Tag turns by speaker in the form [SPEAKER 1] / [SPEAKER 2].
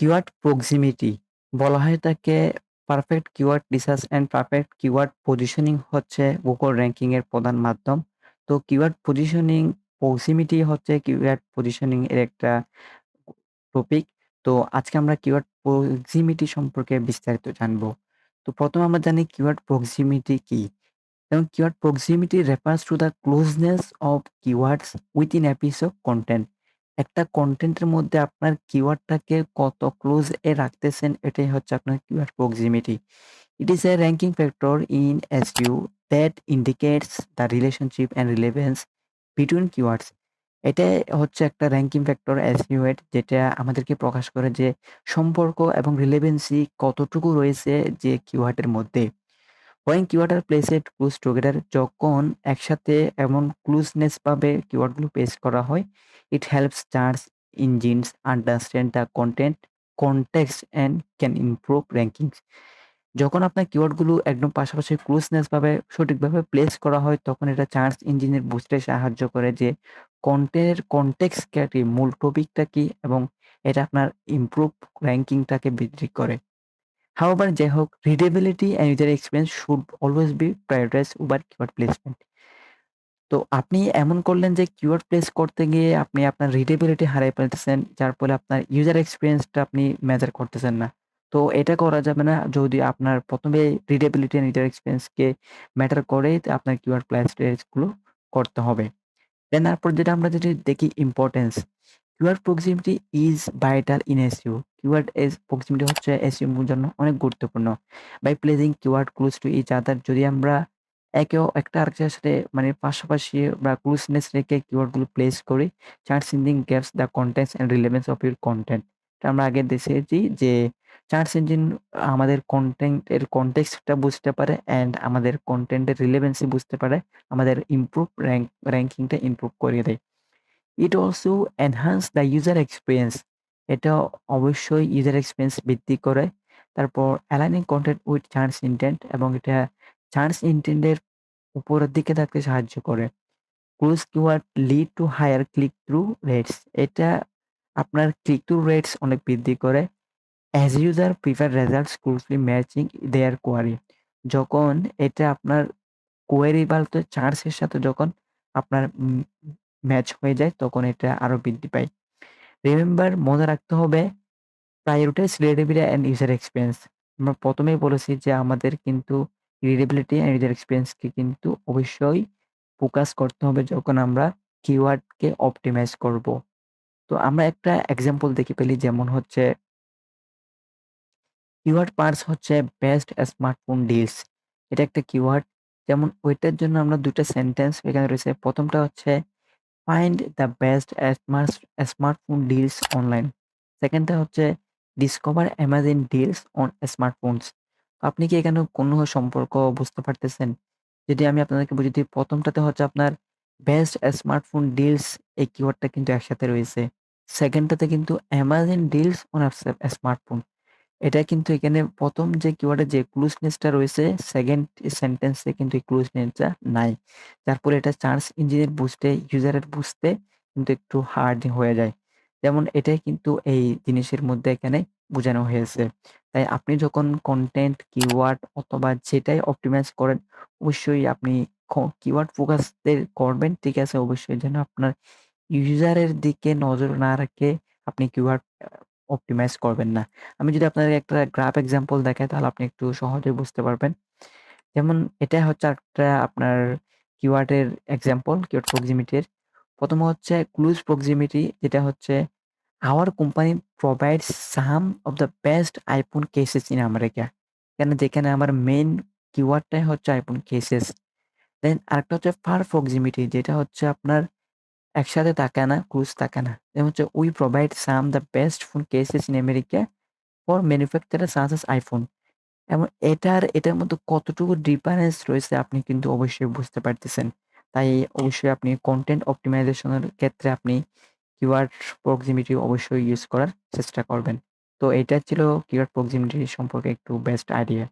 [SPEAKER 1] Keyword proximity বলা হয় তাকে। Perfect keyword research and perfect keyword positioning হচ্ছে গুগল র‍্যাংকিং এর প্রধান মাধ্যম। তো কিওয়ার্ড পজিশনিং, প্রক্সিমিটি হচ্ছে কিওয়ার্ড পজিশনিং এর একটা টপিক। তো আজকে আমরা কিওয়ার্ড প্রক্সিমিটি সম্পর্কে বিস্তারিত জানবো। তো ১ম আমরা জানি কিওয়ার্ড প্রক্সিমিটি কি? এবং keyword proximity refers to the closeness of keywords within a piece of content. একটা কনটেন্টের মধ্যে আপনার কিওয়ার্ডটাকে কত ক্লোজ এ রাখতেছেন, এটাই হচ্ছে আপনার keyword proximity. It is a ranking factor in SEO that indicates the relationship and relevance between keywords. এটা হচ্ছে একটা র‍্যাংকিং ফ্যাক্টর SEO এর, যেটা আমাদেরকে প্রকাশ করে যে সম্পর্ক এবং রিলেভেন্সি কতটুকু রয়েছে যে কিওয়ার্ডের মধ্যে। When keyword are placed close together, যখন একসাথে এমন ক্লোজনেস ভাবে কিওয়ার্ডগুলো পেস্ট করা হয়, it helps search engines understand the content context and can improve rankings. যখন আপনার কিওয়ার্ডগুলো একদম পাশাপাশি ক্লোজনেস ভাবে সঠিকভাবে প্লেস করা হয়, তখন এটা সার্চ ইঞ্জিনের বুঝতে সাহায্য করে যে কন্টেন্টের কনটেক্সটটা কি, মূল টপিকটা কি, এবং এটা আপনার ইমপ্রুভ র‍্যাংকিংটাকে বৃদ্ধি করে। However, যাই হোক, readability and user experience should always be prioritized over keyword placement. তো আপনি এমন করলেন যে কিওয়ার্ড প্লেস করতে গিয়ে আপনি আপনার রিডেবিলিটি হারায় ফেলতেছেন, যার ফলে আপনার ইউজার এক্সপেরিয়েন্সটা আপনি মেজার করতেছেন না। তো এটা করা যাবে না। যদি আপনার ১ম এ readability and user experience K matter করে, আপনার কিওয়ার্ড প্লেস গুলো করতে হবে। দেন তারপর যেটা আমরা যদি দেখি importance, keyword proximity is vital in SEO. Keyword proximity হচ্ছে এসইও এর জন্য অনেক গুরুত্বপূর্ণ। By placing keyword close to each other, যদি আমরা একটা আরেকটার সাথে মানে পাশাপাশি বা ক্লোজনেস রেখে কিওয়ার্ড গুলো প্লেস করি, search engine Gates the context and relevance of your content. এটা আমরা আগে দেখেছি যে সার্চ ইঞ্জিন আমাদের কনটেন্ট এর কনটেক্সটটা বুঝতে পারে অ্যান্ড আমাদের কনটেন্টের রিলেভেন্সি বুঝতে পারে, আমাদের ইমপ্রুভ র‍্যাংকিংটা ইমপ্রুভ করিয়ে দেয়। It also enhance the user experience. এটা অবশ্যই ইউজার এক্সপেরিয়েন্স বৃদ্ধি করে। তারপর aligning content with search intent, এবং এটা সার্চ ইনটেন্ট এর উপরের দিকে থাকতে সাহায্য করে। Close keyword lead to higher click through rates. এটা আপনার ক্লিক থ্রু রেটস অনেক বৃদ্ধি করে। As user prefer results closely matching their query. যখন এটা আপনার কোয়েরি বলতে সার্চের সাথে যখন আপনার ম্যাচ হয়ে যায়, তখন এটা আরো বৃদ্ধি পায়। রিমেম্বার, মনে রাখতে হবে, prioritise readability and user experience. আমরা ১ম এই বলেছি যে আমাদের কিন্তু রিডেবিলিটি অ্যান্ড ইউজার এক্সপেরিয়েন্স কে কিন্তু অবশ্যই ফোকাস করতে হবে যখন আমরা কিওয়ার্ডকে অপটিমাইজ করব। তো আমরা একটা এক্সাম্পল দেখে ফেলি, যেমন হচ্ছে কিওয়ার্ড পার্স হচ্ছে বেস্ট স্মার্টফোন ডিলস। এটা একটা কিওয়ার্ড। যেমন ওইটার জন্য আমরা ২ টা সেন্টেন্স এখানে রয়েছে। ১ম টা হচ্ছে find the best smartphone deals online. Second টা হচ্ছে discover amazing deals on smartphones. আপনি কি এখানে কোনো সম্পর্ক বুঝতে পারতেছেন? যদি আমি আপনাদেরকে বুঝিয়ে দিই, ১ম টাতে হচ্ছে আপনার বেস্ট স্মার্টফোন ডিলস, এই কিওয়ার্ডটা কিন্তু একসাথে রয়েছে। সেকেন্ড টাতে কিন্তু অ্যামাজিং ডিলস অন স্মার্টফোন। এটা কিন্তু এখানে ১ম যে কিওয়ার্ডের যে ক্লুজনেস টা রয়েছে, সেকেন্ড সেন্টেন্স এ কিন্তু এই ক্লুজনেস টা নাই। যার ফলে এটা সার্চ ইঞ্জিনের বুঝতে, ইউজারের বুঝতে কিন্তু একটু হার্ড হয়ে যায়। যেমন এটাই কিন্তু এই জিনিসের মধ্যে এখানে বোঝানো হয়েছে। তাই আপনি যখন কনটেন্ট, কিওয়ার্ড অথবা যেটাই অপটিমাইজ করেন, অবশ্যই আপনি কিওয়ার্ড ফোকাস করবেন, ঠিক আছে? অবশ্যই যেন আপনার ইউজারের দিকে নজর না রেখে আপনি কিওয়ার্ড অপটিমাইজ করবেন না। আমি যদি আপনাদের একটা গ্রাফ এক্সাম্পল দেখাই, তাহলে আপনি একটু সহজে বুঝতে পারবেন। যেমন এটা হচ্ছে একটা আপনার কিওয়ার্ডের এক্সাম্পল, কিওয়ার্ড প্রক্সিমিটি এর। ১ম হচ্ছে ক্লোজ প্রক্সিমিটি, যেটা হচ্ছে our company provides some of the best iPhone cases in America. যেখানে আমার মেইন কিওয়ার্ডটাই হচ্ছে iPhone cases। দেন আরেকটা হচ্ছে ফার প্রক্সিমিটি, যেটা হচ্ছে আপনার একসাথে তাকায় না, ক্লোজ তাকায় না। যেমন হচ্ছে we provide some the best phone cases in America for manufacturers such as iPhone. এবং এটার মধ্যে কতটুকু ডিফারেন্স রয়েছে আপনি কিন্তু অবশ্যই বুঝতে পারতেছেন। তাই অবশ্যই আপনি কনটেন্ট অপটিমাইজেশন এর ক্ষেত্রে আপনি কিওয়ার্ড প্রক্সিমিটি অবশ্যই ইউজ করার চেষ্টা করবেন। তো এইটা ছিল কিওয়ার্ড প্রক্সিমিটি সম্পর্কে একটু বেস্ট আইডিয়া।